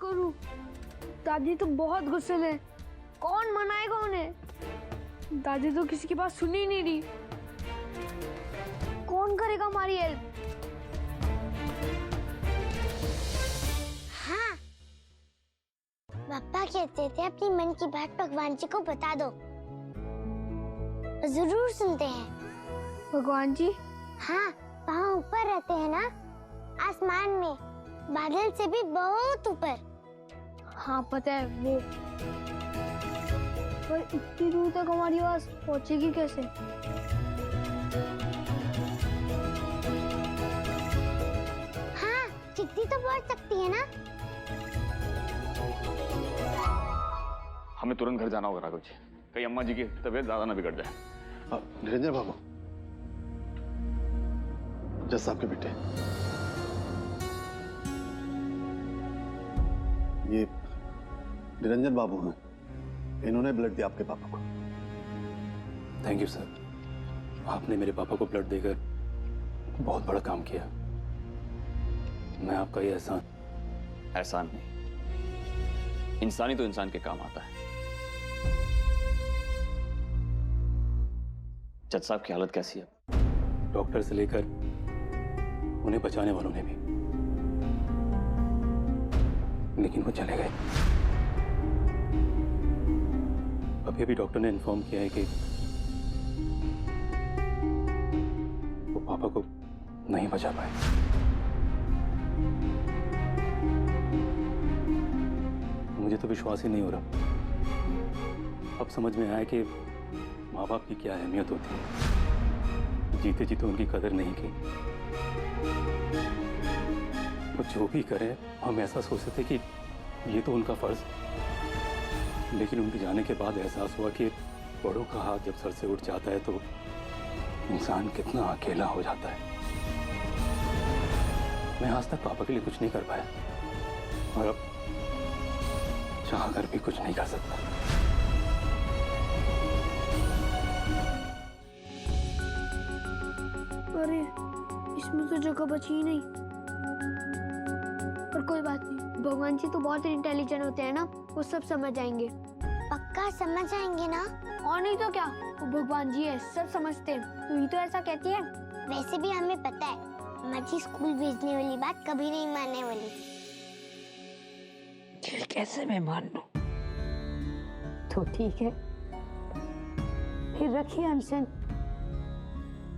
करूं? दादी तो बहुत गुस्से में, कौन मनाएगा उन्हें? दादी तो किसी की बात सुन ही नहीं रही। कौन करेगा हमारी हेल्प? हाँ, पापा कहते थे अपनी मन की बात भगवान जी को बता दो, जरूर सुनते हैं। भगवान जी? हाँ, वहाँ ऊपर रहते हैं ना, आसमान में, बादल से भी बहुत ऊपर। हाँ पता है वो, पर इतनी दूर तक हमारी आवाज पहुंचेगी कैसे? हाँ, चिट्ठी तो पहुंच सकती है ना। हमें तुरंत घर जाना होगा राघव जी, कहीं अम्मा जी की तबीयत ज्यादा ना बिगड़ जाए। निरंजन बाबू, जज साहब के बेटे, ये निरंजन बाबू हैं, इन्होंने ब्लड दिया आपके पापा को। थैंक यू सर, आपने मेरे पापा को ब्लड देकर बहुत बड़ा काम किया। मैं आपका ये एहसान नहीं, इंसानी तो इंसान के काम आता है। जज साहब की हालत कैसी है? डॉक्टर से लेकर उन्हें बचाने वालों ने भी, लेकिन वो चले गए। अभी अभी डॉक्टर ने इन्फॉर्म किया है कि वो पापा को नहीं बचा पाए। मुझे तो विश्वास ही नहीं हो रहा। अब समझ में आया कि माँ बाप की क्या अहमियत होती है। जीते जी तो उनकी कदर नहीं की। वो जो भी करे, हम ऐसा सोचते थे कि ये तो उनका फर्ज, लेकिन उनके जाने के बाद एहसास हुआ कि बड़ों का हाथ जब सर से उठ जाता है तो इंसान कितना अकेला हो जाता है। मैं आज तक पापा के लिए कुछ नहीं कर पाया, और अब चाहकर भी कुछ नहीं कर सकता। अरे इसमें तो जगह बची ही नहीं। पर कोई बात नहीं, भगवान जी तो बहुत इंटेलिजेंट होते हैं ना, वो सब समझ जाएंगे। पक्का समझ आएंगे ना? और नहीं तो क्या, वो भगवान जी है, सब समझते हैं। तू ही तो ऐसा कहती है। वैसे भी हमें पता है मच्छी स्कूल भेजने वाली बात कभी नहीं मानने वाली थी। दिल कैसे मैं मान लूं? तो ठीक है, फिर रखिए अनशन,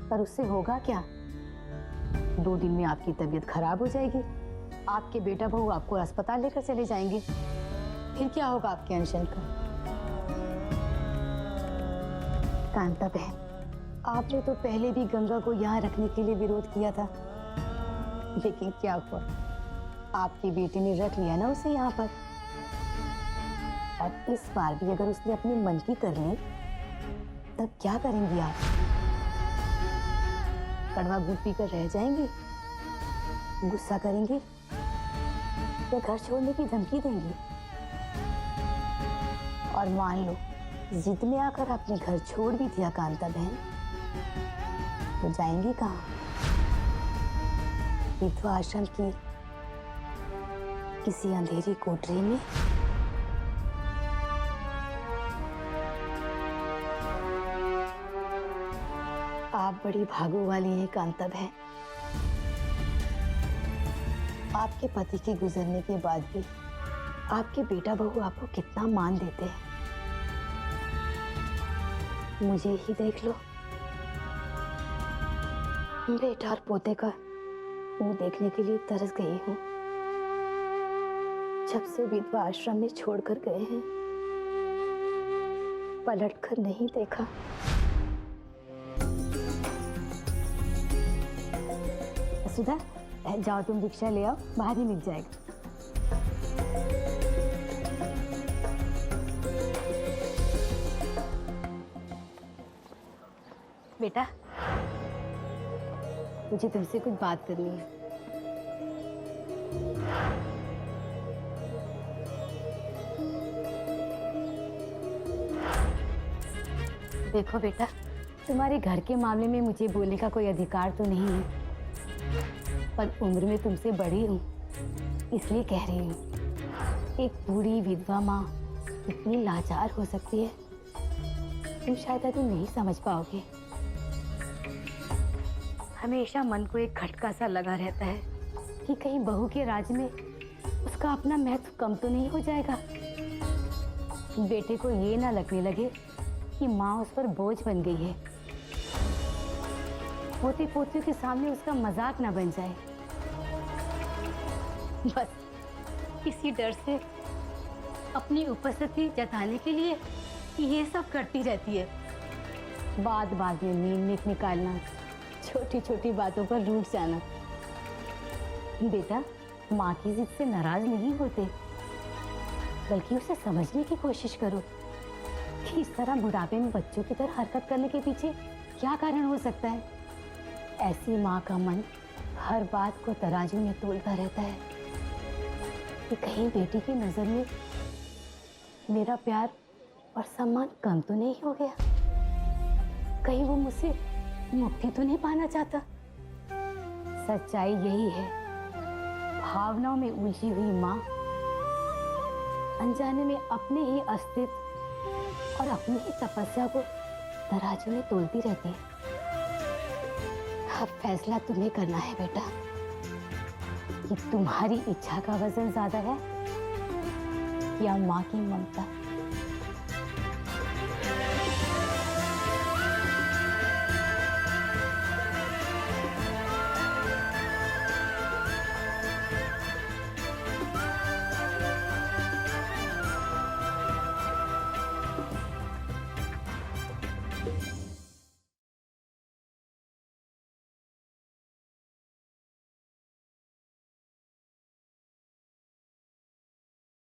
पर उससे होगा क्या? 2 दिन में आपकी तबीयत खराब हो जाएगी, आपके बेटा बहू आपको अस्पताल लेकर चले जाएंगे, फिर क्या होगा आपके अनशन का? कांता बहन, आपने तो पहले भी गंगा को यहाँ रखने के लिए विरोध किया था, लेकिन क्या हुआ? आपकी बेटी ने रख लिया ना उसे यहाँ पर। और इस बार भी अगर उसने अपने मन की कर ली, तब क्या करेंगी आप? कड़वा दूध पीकर रह जाएंगी, गुस्सा करेंगी, या घर छोड़ने की धमकी देंगी? और मान लो जिद में आकर आपने घर छोड़ भी दिया कांता बहन, तो जाएंगी कहाँ? विधवा आश्रम की किसी अंधेरी कोठरी में? आप बड़ी भागो वाली हैं कांता बहन। आपके पति के गुजरने के बाद भी आपके बेटा बहू आपको कितना मान देते हैं। मुझे ही देख लो, बेटा और पोते का मुंह देखने के लिए तरस गई हूँ। जब से विधवा आश्रम में छोड़कर गए हैं, पलट कर नहीं देखा। सुधा, जाओ तुम रिक्शा ले आओ, बाहर ही मिल जाएगा। बेटा, मुझे तुमसे कुछ बात करनी है। देखो बेटा, तुम्हारे घर के मामले में मुझे बोलने का कोई अधिकार तो नहीं है, पर उम्र में तुमसे बड़ी हूँ इसलिए कह रही हूँ। एक बूढ़ी विधवा माँ इतनी लाचार हो सकती है, तुम शायद अभी नहीं समझ पाओगे। हमेशा मन को एक खटका सा लगा रहता है कि कहीं बहू के राज में उसका अपना महत्व कम तो नहीं हो जाएगा। बेटे को ये ना लगने लगे कि माँ उस पर बोझ बन गई है, पोते पोतियों के सामने उसका मजाक ना बन जाए। बस इसी डर से अपनी उपस्थिति जताने के लिए ये सब करती रहती है। बाद में नींद निकालना, छोटी छोटी बातों पर रूठ जाना। बेटा, माँ की जिद से नाराज नहीं होते, बल्कि उसे समझने की कोशिश करो कि इस तरह बुढ़ापे में बच्चों की तरह हरकत करने के पीछे क्या कारण हो सकता है। ऐसी माँ का मन हर बात को तराजू में तोलता रहता है कि कहीं बेटी की नजर में मेरा प्यार और सम्मान कम तो नहीं हो गया, कहीं वो मुझसे मुक्ति तो नहीं पाना चाहता। सच्चाई यही है, भावनाओं में उलझी हुई माँ अनजाने में अपने ही अस्तित्व और अपनी ही तपस्या को तराजू में तोलती रहती है। अब फैसला तुम्हें करना है बेटा कि तुम्हारी इच्छा का वजन ज्यादा है या माँ की ममता।